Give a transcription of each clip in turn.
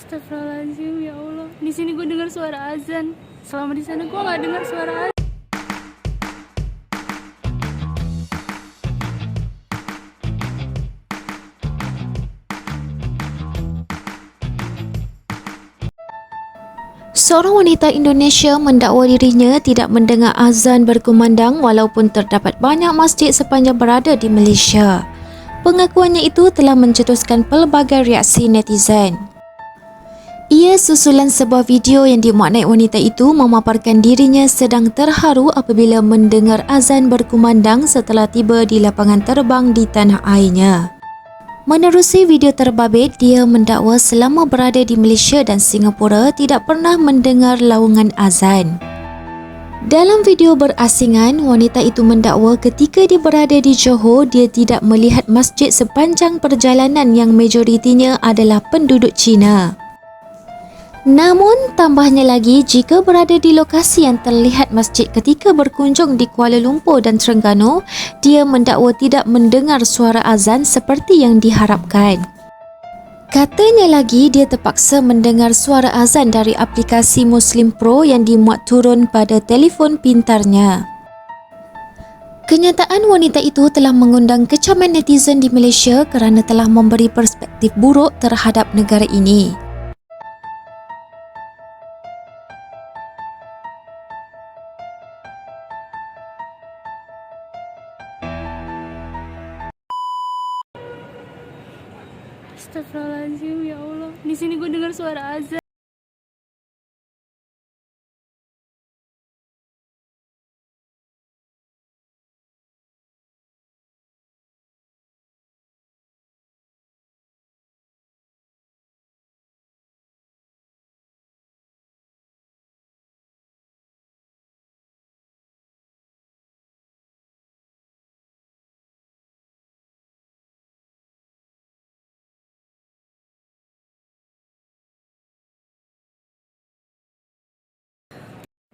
Astagfirullahaladzim, ya Allah. Di sini gue dengar suara azan. Selama di sana gue nggak dengar suara azan. Seorang wanita Indonesia mendakwa dirinya tidak mendengar azan berkumandang walaupun terdapat banyak masjid sepanjang berada di Malaysia. Pengakuannya itu telah mencetuskan pelbagai reaksi netizen. Ia susulan sebuah video yang dimaknai wanita itu memaparkan dirinya sedang terharu apabila mendengar azan berkumandang setelah tiba di lapangan terbang di tanah airnya. Menerusi video terbabit, dia mendakwa selama berada di Malaysia dan Singapura tidak pernah mendengar laungan azan. Dalam video berasingan, wanita itu mendakwa ketika dia berada di Johor, dia tidak melihat masjid sepanjang perjalanan yang majoritinya adalah penduduk Cina. Namun, tambahnya lagi, jika berada di lokasi yang terlihat masjid ketika berkunjung di Kuala Lumpur dan Terengganu, dia mendakwa tidak mendengar suara azan seperti yang diharapkan. Katanya lagi, dia terpaksa mendengar suara azan dari aplikasi Muslim Pro yang dimuat turun pada telefon pintarnya. Kenyataan wanita itu telah mengundang kecaman netizen di Malaysia kerana telah memberi perspektif buruk terhadap negara ini. Astagfirullahaladzim, ya Allah. Di sini gue dengar suara azan.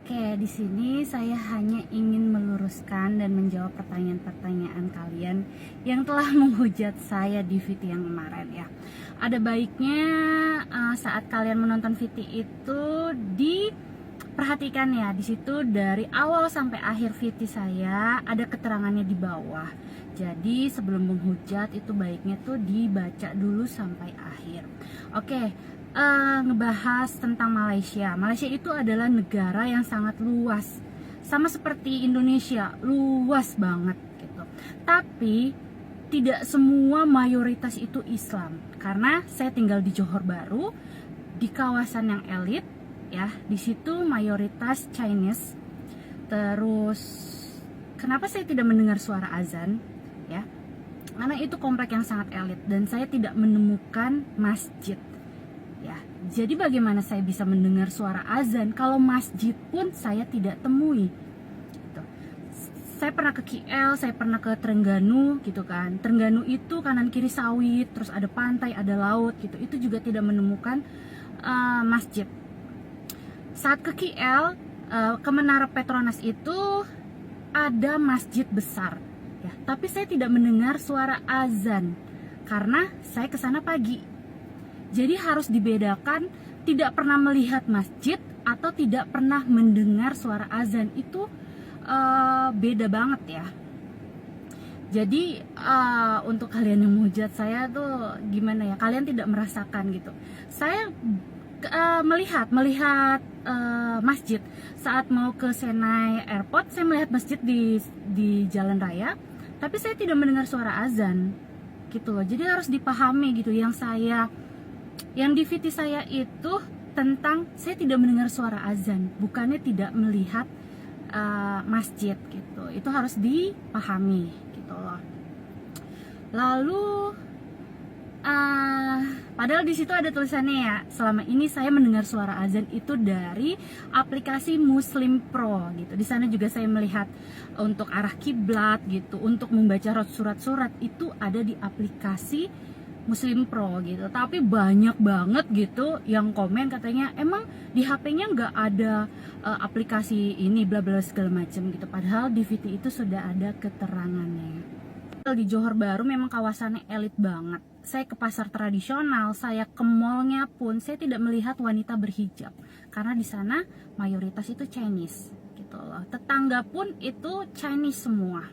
Oke, di sini saya hanya ingin meluruskan dan menjawab pertanyaan-pertanyaan kalian yang telah menghujat saya di VT yang kemarin ya. Ada baiknya saat kalian menonton VT itu diperhatikan ya, di situ dari awal sampai akhir VT saya ada keterangannya di bawah. Jadi sebelum menghujat itu baiknya tuh dibaca dulu sampai akhir. Oke. Ngebahas tentang Malaysia. Malaysia itu adalah negara yang sangat luas, sama seperti Indonesia, luas banget gitu. Tapi tidak semua mayoritas itu Islam. Karena saya tinggal di Johor Bahru, di kawasan yang elit, ya. Di situ mayoritas Chinese. Terus, kenapa saya tidak mendengar suara azan? Ya, karena itu komplek yang sangat elit dan saya tidak menemukan masjid. Ya, jadi bagaimana saya bisa mendengar suara azan kalau masjid pun saya tidak temui gitu. Saya pernah ke KL, saya pernah ke Terengganu gitu kan. Terengganu itu kanan kiri sawit, terus ada pantai, ada laut gitu. Itu juga tidak menemukan masjid. Saat ke KL, ke Menara Petronas itu ada masjid besar ya, tapi saya tidak mendengar suara azan karena saya ke sana pagi. Jadi harus dibedakan tidak pernah melihat masjid atau tidak pernah mendengar suara azan, itu beda banget ya. Jadi untuk kalian yang menghujat saya tuh gimana ya, kalian tidak merasakan gitu. Saya melihat masjid saat mau ke Senai Airport, saya melihat masjid di jalan raya, tapi saya tidak mendengar suara azan gitu loh. Jadi harus dipahami gitu, yang di VT saya itu tentang saya tidak mendengar suara azan, bukannya tidak melihat masjid gitu. Itu harus dipahami gitu loh. Lalu padahal di situ ada tulisannya ya, selama ini saya mendengar suara azan itu dari aplikasi Muslim Pro gitu. Di sana juga saya melihat untuk arah kiblat gitu, untuk membaca surat-surat itu ada di aplikasi Muslim Pro gitu. Tapi banyak banget gitu yang komen katanya emang di HP-nya nggak ada aplikasi ini bla bla segala macam gitu. Padahal di VT itu sudah ada keterangannya. Di Johor Bahru memang kawasannya elit banget. Saya ke pasar tradisional, saya ke mallnya pun saya tidak melihat wanita berhijab karena di sana mayoritas itu Chinese gitu loh. Tetangga pun itu Chinese semua.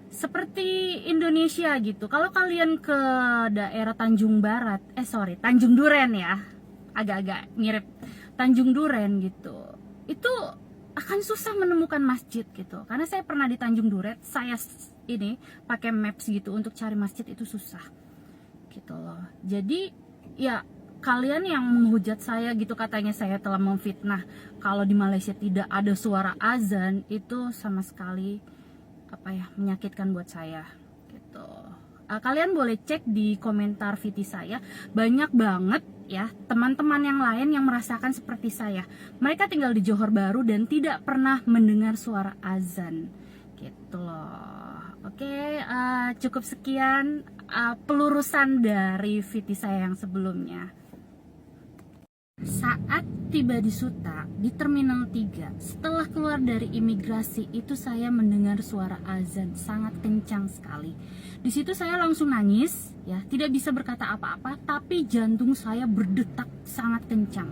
Seperti Indonesia gitu. Kalau kalian ke daerah Tanjung Barat, Tanjung Duren ya, agak-agak mirip Tanjung Duren gitu. Itu akan susah menemukan masjid gitu. Karena saya pernah di Tanjung Duren, saya ini pakai maps gitu untuk cari masjid itu susah gitu loh. Jadi ya kalian yang menghujat saya gitu, katanya saya telah memfitnah kalau di Malaysia tidak ada suara azan, itu sama sekali menyakitkan buat saya gitu. Kalian boleh cek di komentar VT saya, banyak banget ya teman-teman yang lain yang merasakan seperti saya. Mereka tinggal di Johor Bahru dan tidak pernah mendengar suara azan gitu loh. Oke, cukup sekian pelurusan dari VT saya yang sebelumnya. Saat tiba di Suta, di Terminal 3, setelah keluar dari imigrasi itu saya mendengar suara azan sangat kencang sekali. Di situ saya langsung nangis, ya, tidak bisa berkata apa-apa, tapi jantung saya berdetak sangat kencang.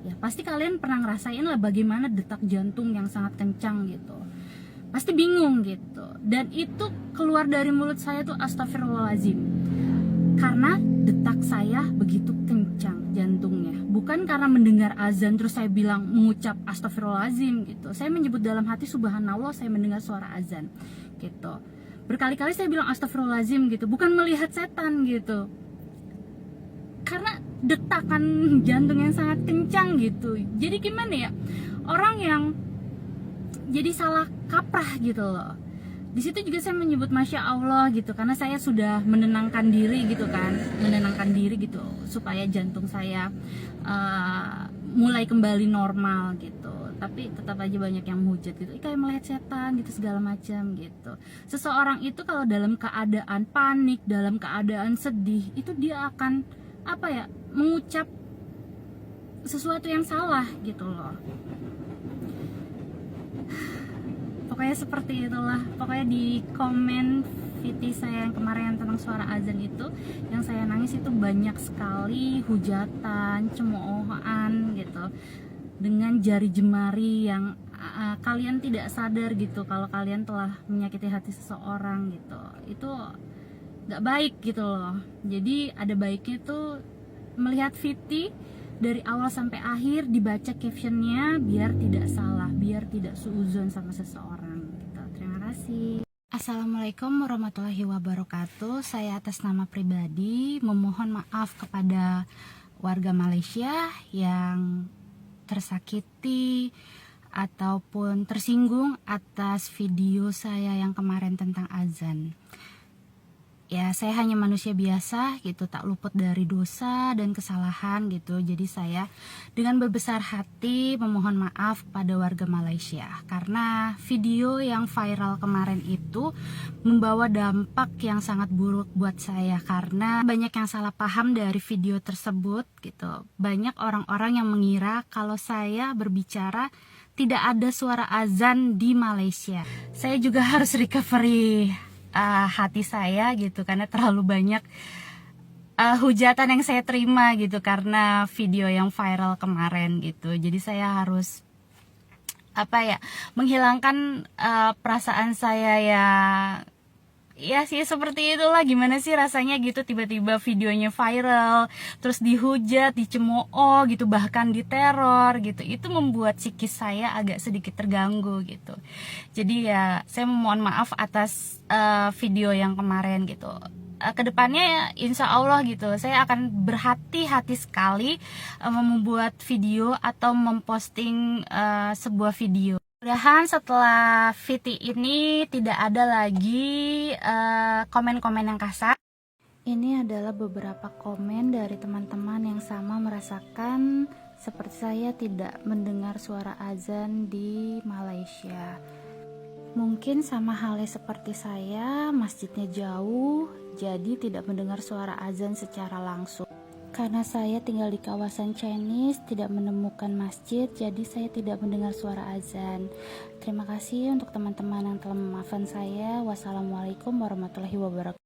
Ya, pasti kalian pernah ngerasain lah bagaimana detak jantung yang sangat kencang gitu. Pasti bingung gitu. Dan itu keluar dari mulut saya tuh astagfirullahaladzim. Karena detak saya begitu kencang jantungnya. Bukan karena mendengar azan terus saya bilang mengucap astagfirullahaladzim gitu. Saya menyebut dalam hati subhanallah saya mendengar suara azan gitu. Berkali-kali saya bilang astagfirullahaladzim gitu. Bukan melihat setan gitu. Karena detakan jantung yang sangat kencang gitu. Jadi gimana ya? Orang yang jadi salah kaprah gitu loh. Di situ juga saya menyebut masya Allah gitu, karena saya sudah menenangkan diri gitu kan, supaya jantung saya mulai kembali normal gitu. Tapi tetap aja banyak yang menghujat gitu, kayak melihat setan gitu segala macam gitu. Seseorang itu kalau dalam keadaan panik, dalam keadaan sedih, itu dia akan mengucap sesuatu yang salah gitu loh. Pokoknya seperti itulah. Pokoknya di komen VT saya yang kemarin tentang suara azan itu, yang saya nangis itu banyak sekali hujatan, cemoohan gitu, dengan jari jemari yang kalian tidak sadar gitu kalau kalian telah menyakiti hati seseorang gitu. Itu gak baik gitu loh. Jadi ada baiknya tuh melihat VT dari awal sampai akhir, dibaca captionnya biar tidak salah, biar tidak suuzon sama seseorang gitu. Terima kasih. Assalamualaikum warahmatullahi wabarakatuh. Saya atas nama pribadi memohon maaf kepada warga Malaysia yang tersakiti ataupun tersinggung atas video saya yang kemarin tentang azan. Ya, saya hanya manusia biasa gitu, tak luput dari dosa dan kesalahan gitu. Jadi saya dengan berbesar hati memohon maaf pada warga Malaysia, karena video yang viral kemarin itu membawa dampak yang sangat buruk buat saya, karena banyak yang salah paham dari video tersebut gitu. Banyak orang-orang yang mengira kalau saya berbicara tidak ada suara azan di Malaysia. Saya juga harus recovery hati saya gitu, karena terlalu banyak hujatan yang saya terima gitu karena video yang viral kemarin gitu. Jadi saya harus menghilangkan perasaan saya ya sih seperti itulah. Gimana sih rasanya gitu tiba-tiba videonya viral, terus dihujat, dicemooh gitu, bahkan diteror gitu. Itu membuat psikis saya agak sedikit terganggu gitu. Jadi ya saya memohon maaf atas video yang kemarin gitu. Kedepannya insya Allah gitu saya akan berhati-hati sekali membuat video atau memposting sebuah video. Mudah-mudahan setelah VT ini tidak ada lagi komen-komen yang kasar. Ini adalah beberapa komen dari teman-teman yang sama merasakan seperti saya tidak mendengar suara azan di Malaysia. Mungkin sama halnya seperti saya, masjidnya jauh, jadi tidak mendengar suara azan secara langsung. Karena saya tinggal di kawasan Chinese, tidak menemukan masjid, jadi saya tidak mendengar suara azan. Terima kasih untuk teman-teman yang telah memaafkan saya. Wassalamualaikum warahmatullahi wabarakatuh.